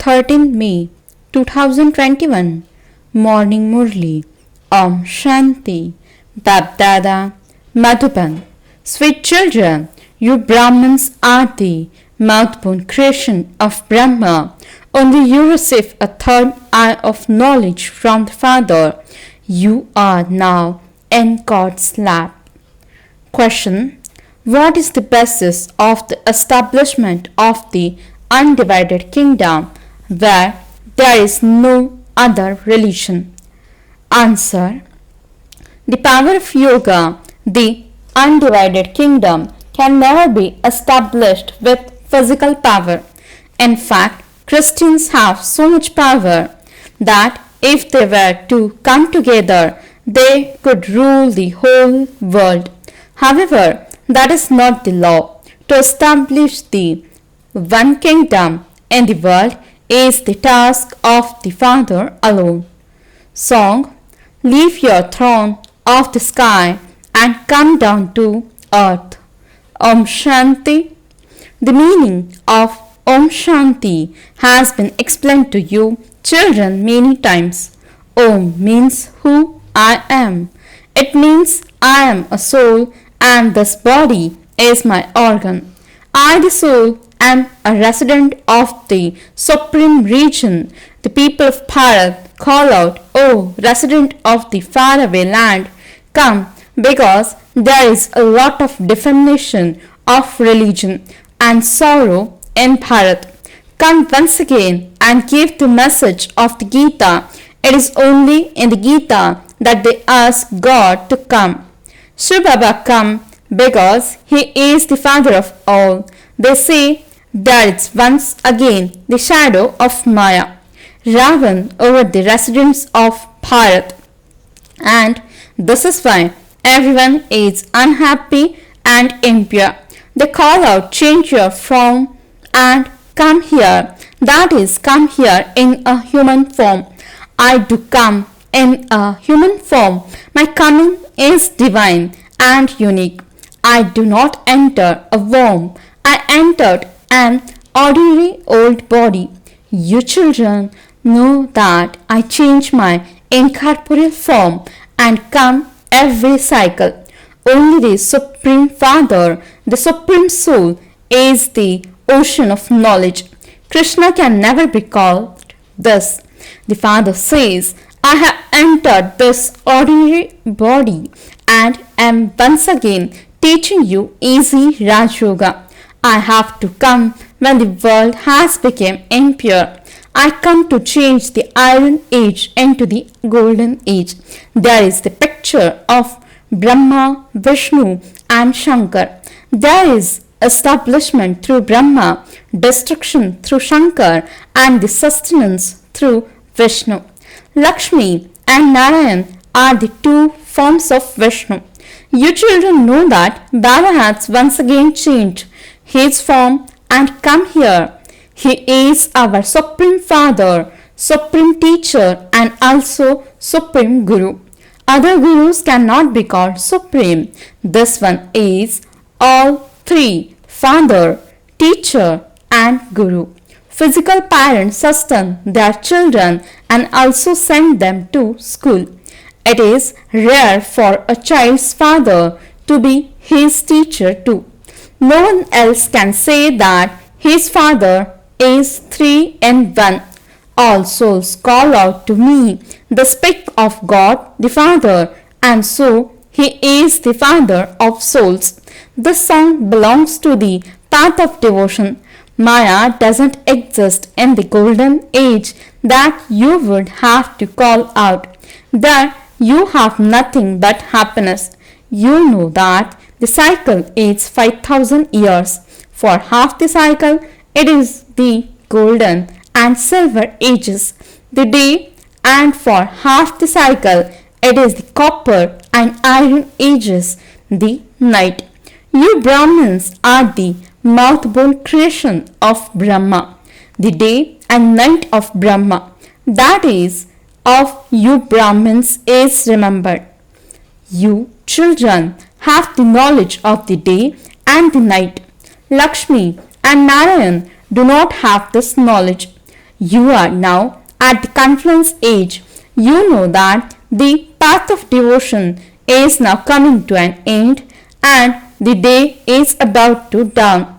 13 May 2021 Morning Murli. Om Shanti. BapDada, Madhuban. Sweet children, you Brahmins are the mouth-born creation of Brahma. Only you receive a third eye of knowledge from the Father. You are now in God's lap. Question: what is the basis of the establishment of the undivided kingdom where there is no other religion? Answer: the power of yoga. The undivided kingdom can never be established with physical power. In fact, Christians have so much power that if they were to come together, they could rule the whole world. However, that is not the law. To establish the one kingdom in the world is the task of the Father alone. Song: leave your throne of the sky and come down to earth. Om Shanti. The meaning of Om Shanti has been explained to you, children, many times. Om means who I am. It means I am a soul and this body is my organ. I, the soul, am a resident of the supreme region. The people of Bharat call out, "O resident of the faraway land, come," because there is a lot of defamation of religion and sorrow in Bharat. Come once again and give the message of the Gita. It is only in the Gita that they ask God to come. Shivbaba come because he is the father of all. They say that it's once again the shadow of Maya, Ravan over the residents of Bharat. And this is why everyone is unhappy and impure. They call out, change your form and come here. That is, come here in a human form. I do come in a human form. My coming is divine and unique. I do not enter a womb. I entered an ordinary old body. You children know that I change my incorporeal form and come every cycle. Only the Supreme Father, the Supreme Soul, is the ocean of knowledge. Krishna can never be called this. The Father says, I have entered this ordinary body and am once again teaching you easy Raj Yoga. I have to come when the world has become impure. I come to change the iron age into the golden age. There is the picture of Brahma, Vishnu and Shankar. There is establishment through Brahma, destruction through Shankar and the sustenance through Vishnu. Lakshmi and Narayan are the two forms of Vishnu. You children know that Baba has once again changed his form and come here. He is our Supreme Father, Supreme Teacher and also Supreme Guru. Other gurus cannot be called supreme. This one is all three: Father, Teacher and Guru. Physical parents sustain their children and also send them to school. It is rare for a child's father to be his teacher too. No one else can say that his father is three in one. All souls call out to me. They speak of God the Father, and so he is the Father of souls. This song belongs to the path of devotion. Maya doesn't exist in the golden age that you would have to call out. There you have nothing but happiness. You know that the cycle is 5,000 years. For half the cycle, it is the golden and silver ages, the day, and for half the cycle, it is the copper and iron ages, the night. You Brahmins are the mouth-born creation of Brahma, the day and night of Brahma. That is, of you Brahmins is remembered. You children have the knowledge of the day and the night. Lakshmi and Narayan do not have this knowledge. You are now at the confluence age. You know that the path of devotion is now coming to an end and the day is about to dawn.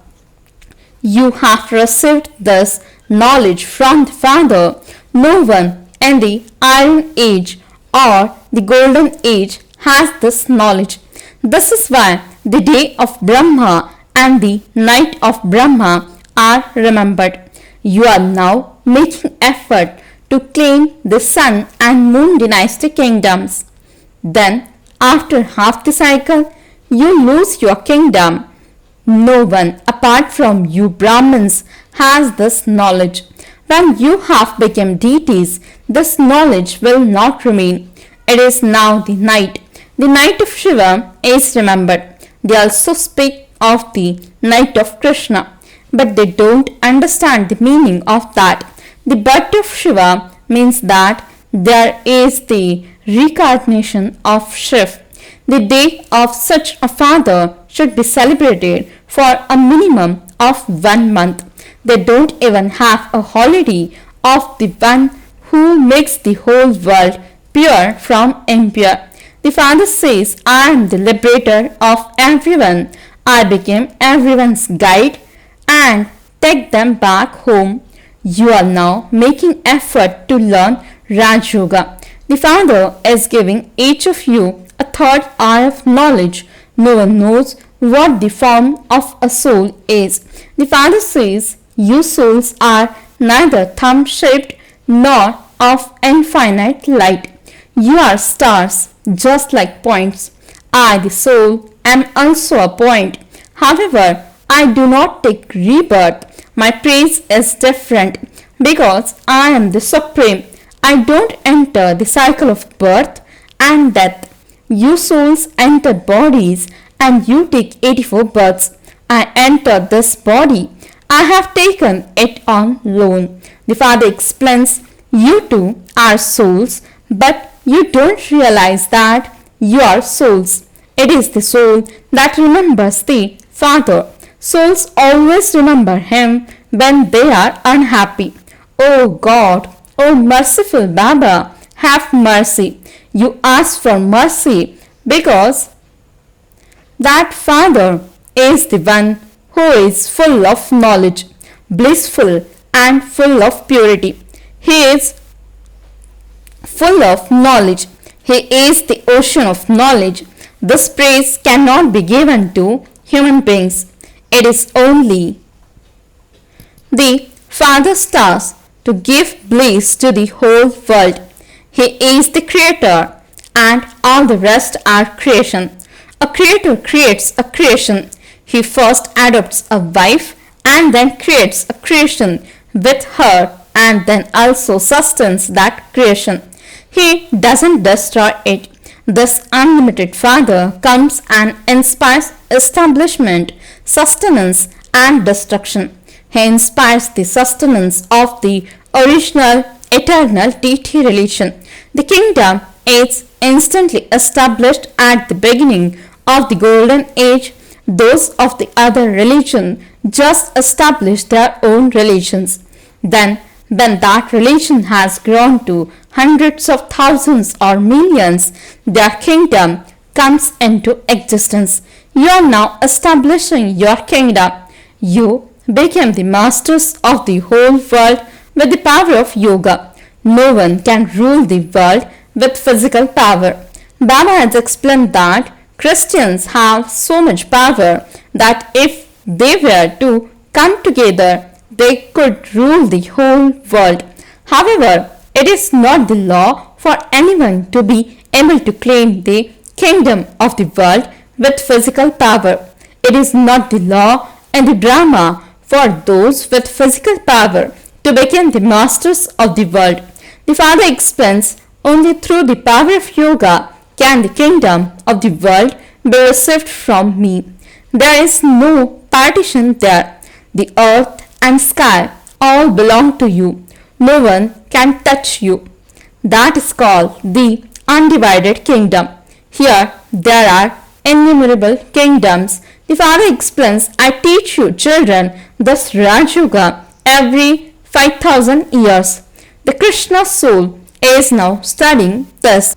You have received this knowledge from the Father. No one in the Iron Age or the Golden Age has this knowledge. This is why the day of Brahma and the night of Brahma are remembered. You are now making effort to claim the sun and moon dynasty kingdoms. Then, after half the cycle, you lose your kingdom. No one apart from you Brahmins has this knowledge. When you have become deities, this knowledge will not remain. It is now the night. The night of Shiva is remembered. They also speak of the night of Krishna, but they don't understand the meaning of that. The birth of Shiva means that there is the reincarnation of Shiv. The day of such a father should be celebrated for a minimum of 1 month. They don't even have a holiday of the one who makes the whole world pure from impure. The father says, I am the liberator of everyone. I became everyone's guide and take them back home. You are now making effort to learn Raj Yoga. The Father is giving each of you a third eye of knowledge. No one knows what the form of a soul is. The Father says, you souls are neither thumb-shaped nor of infinite light. You are stars, just like points. I, the soul, am also a point. However, I do not take rebirth. My praise is different because I am the supreme. I don't enter the cycle of birth and death. You souls enter bodies and you take 84 births. I enter this body. I have taken it on loan. The Father explains, you too are souls, but you don't realize that you are souls. It is the soul that remembers the Father. Souls always remember Him when they are unhappy. Oh God, oh merciful Baba, have mercy. You ask for mercy because that Father is the one who is full of knowledge, blissful and full of purity. He is full of knowledge. He is the ocean of knowledge. This praise cannot be given to human beings. It is only the Father's task to give bliss to the whole world. He is the creator and all the rest are creation. A creator creates a creation. He first adopts a wife and then creates a creation with her and then also sustains that creation. He doesn't destroy it. This unlimited Father comes and inspires establishment, sustenance and destruction. He inspires the sustenance of the original eternal deity relation. The kingdom is instantly established at the beginning of the golden age. Those of the other religion just establish their own religions. Then when that religion has grown to hundreds of thousands or millions, their kingdom comes into existence. You are now establishing your kingdom. You became the masters of the whole world with the power of yoga. No one can rule the world with physical power. Baba has explained that Christians have so much power that if they were to come together, they could rule the whole world. However, it is not the law for anyone to be able to claim the kingdom of the world with physical power. It is not the law in the Brahma for those with physical power to become the masters of the world. The Father explains, only through the power of yoga can the kingdom of the world be received from me. There is no partition there. The earth and sky all belong to you. No one can touch you. That is called the undivided kingdom. Here there are innumerable kingdoms. The Father explains, I teach you children this Raj Yoga every 5,000 years. The Krishna soul is now studying this.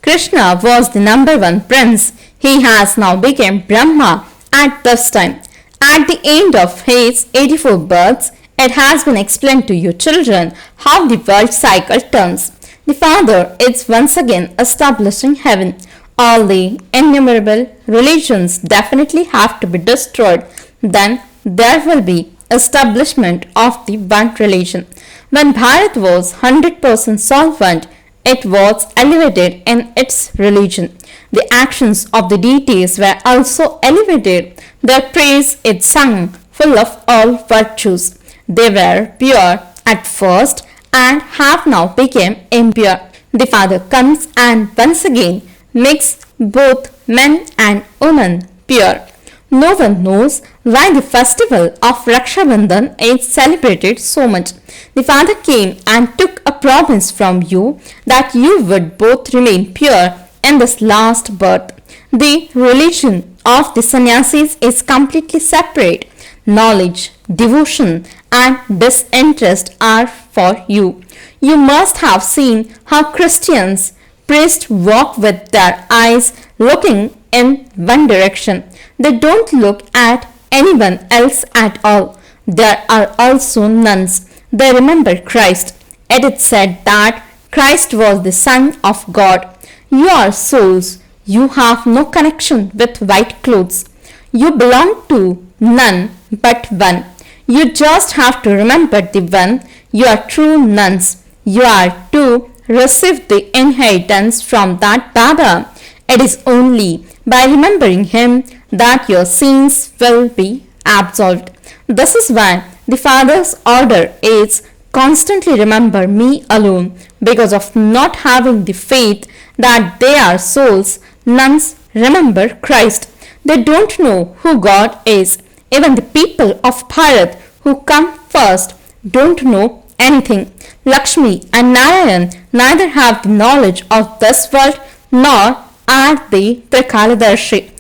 Krishna was the number one prince. He has now become Brahma at this time. At the end of his 84 births, it has been explained to you children how the world cycle turns. The Father is once again establishing heaven. All the innumerable religions definitely have to be destroyed. Then there will be establishment of the one religion. When Bharat was 100% solvent, it was elevated in its religion. The actions of the deities were also elevated. Their praise is sung, full of all virtues. They were pure at first and have now become impure. The Father comes and once again makes both men and women pure. No one knows why the festival of Raksha Bandhan is celebrated so much. The Father came and took a promise from you that you would both remain pure in this last birth. The religion of the sannyasis is completely separate. Knowledge, devotion and disinterest are for you. You must have seen how Christians priests walk with their eyes looking in one direction. They don't look at anyone else at all. There are also nuns. They remember Christ. It is said that Christ was the Son of God. You are souls. You have no connection with white clothes. You belong to none but one. You just have to remember the one. You are true nuns. You are to receive the inheritance from that Baba. It is only by remembering him that your sins will be absolved. This is why the Father's order is constantly remember me alone. Because of not having the faith that they are souls, nuns remember Christ. They don't know who God is. Even the people of Bharat who come first don't know anything. Lakshmi and Narayan neither have the knowledge of this world nor are they Trikaladarshi.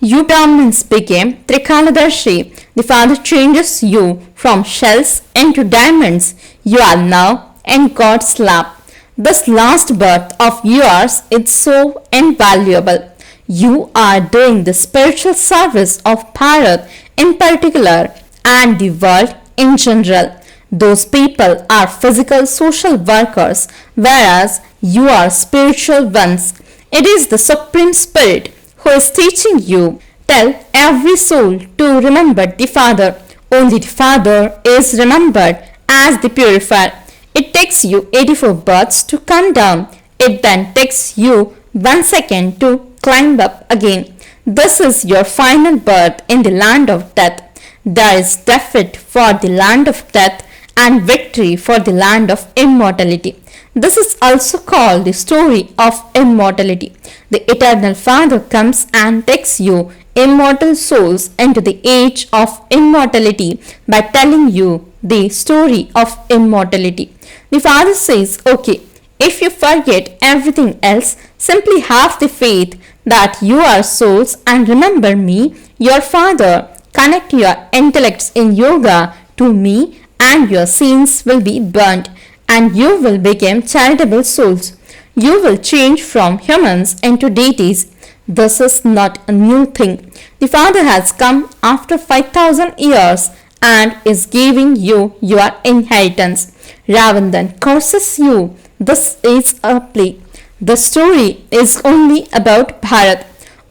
You Brahmins became Trikaladarshi. The Father changes you from shells into diamonds. You are now in God's lap. This last birth of yours is so invaluable. You are doing the spiritual service of Bharat in particular and the world in general. Those people are physical social workers, whereas you are spiritual ones. It is the Supreme Spirit who is teaching you. Tell every soul to remember the Father. Only the Father is remembered as the purifier. It takes you 84 births to come down. It then takes you 1 second to climb up again. This is your final birth in the land of death. There is defeat for the land of death and victory for the land of immortality. This is also called the story of immortality. The Eternal Father comes and takes you immortal souls into the age of immortality by telling you the story of immortality. The Father says, okay, if you forget everything else, simply have the faith that you are souls and remember me, your Father. Connect your intellects in yoga to me and your sins will be burnt and you will become charitable souls. You will change from humans into deities. This is not a new thing. The Father has come after 5,000 years and is giving you your inheritance. Ravandan curses you. This is a play. The story is only about Bharat.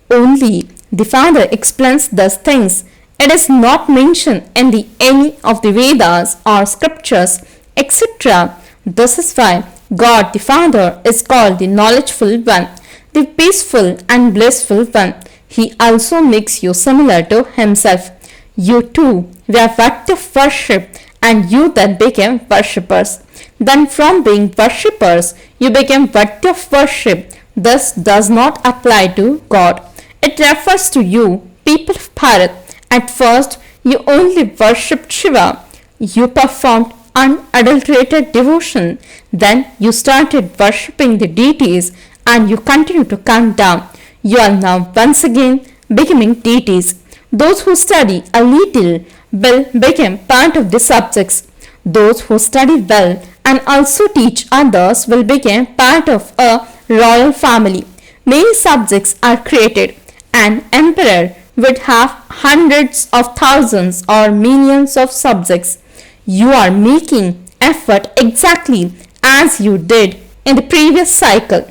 Only the Father explains these things. It is not mentioned in any of the Vedas or scriptures, etc. This is why God the Father is called the knowledgeful one, the peaceful and blissful one. He also makes you similar to himself. You too were what to worship and you then became worshippers. Then from being worshippers, you became what to worship. This does not apply to God. It refers to you, people of Bharat. At first, you only worshipped Shiva. You performed unadulterated devotion. Then you started worshipping the deities and you continue to come down. You are now once again becoming deities. Those who study a little will become part of the subjects. Those who study well and also teach others will become part of a royal family. Many subjects are created. An emperor would have hundreds of thousands or millions of subjects. You are making effort exactly as you did in the previous cycle.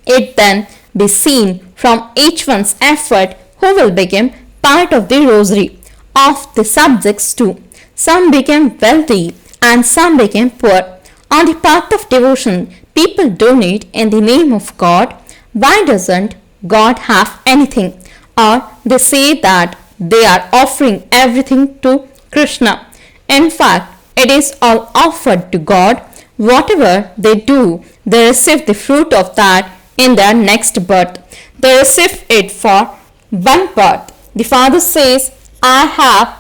It then be seen from each one's effort who will become part of the rosary of the subjects too. Some became wealthy and some became poor. On the path of devotion, people donate in the name of God. Why doesn't God have anything? Or they say that they are offering everything to Krishna. In fact, it is all offered to God. Whatever they do, they receive the fruit of that in their next birth. They receive it for one birth. The Father says, I have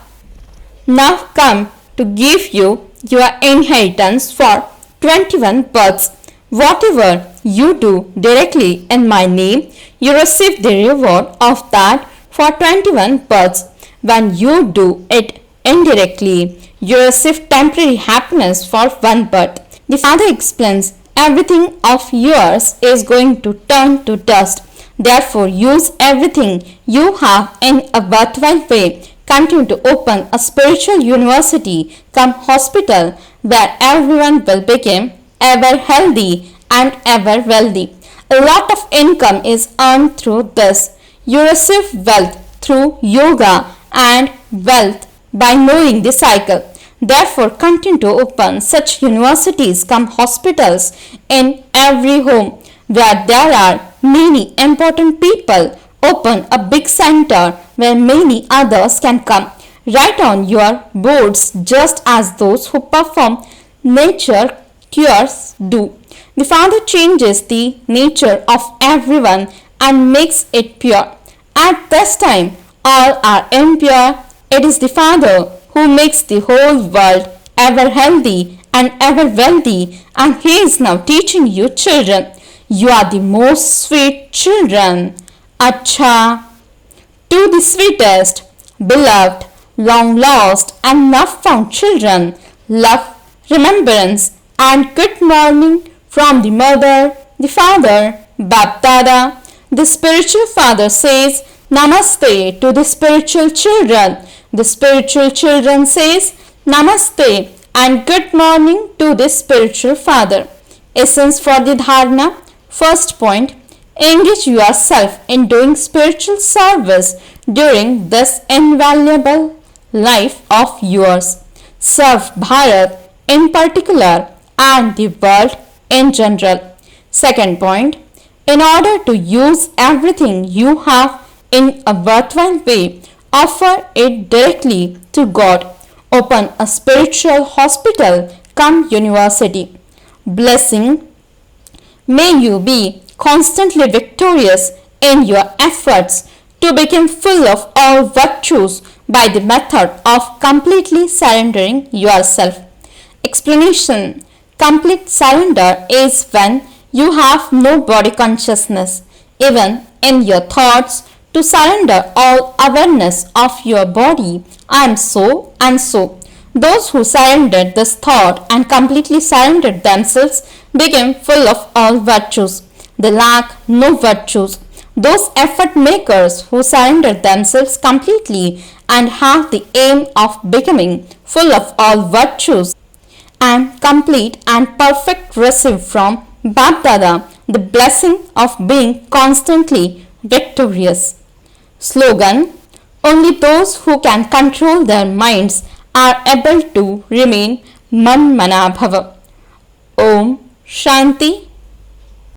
now come to give you your inheritance for 21 births. Whatever you do directly in my name, you receive the reward of that for 21 births. When you do it indirectly, you receive temporary happiness for one birth. The Father explains, everything of yours is going to turn to dust. Therefore, use everything you have in a worthwhile way. Continue to open a spiritual university, come hospital, where everyone will become ever healthy and ever wealthy. A lot of income is earned through this. You receive wealth through yoga and wealth by knowing the cycle. Therefore, continue to open such universities, come hospitals in every home where there are many important people. Open a big center where many others can come. Write on your boards just as those who perform nature cures do. The Father changes the nature of everyone and makes it pure. At this time, all are impure. It is the Father who makes the whole world ever healthy and ever wealthy, and He is now teaching you children. You are the most sweet children. Acha. To the sweetest, beloved, long lost and not found children, love, remembrance and good morning from the mother, the father, BapDada. The spiritual father says Namaste to the spiritual children. The spiritual children says Namaste and good morning to the spiritual father. Essence for the dharana. First point, engage yourself in doing spiritual service during this invaluable life of yours. Serve Bharat in particular and the world in general. Second point, in order to use everything you have in a worthwhile way, offer it directly to God. Open a spiritual hospital, come university. Blessing. May you be constantly victorious in your efforts to become full of all virtues by the method of completely surrendering yourself. Explanation. Complete surrender is when you have no body consciousness, even in your thoughts, to surrender all awareness of your body. I am so and so. Those who surrendered this thought and completely surrendered themselves became full of all virtues. They lack no virtues. Those effort makers who surrender themselves completely and have the aim of becoming full of all virtues and complete and perfect receive from BapDada the blessing of being constantly victorious. Slogan. Only those who can control their minds are able to remain Man Mana Bhava. Om Shanti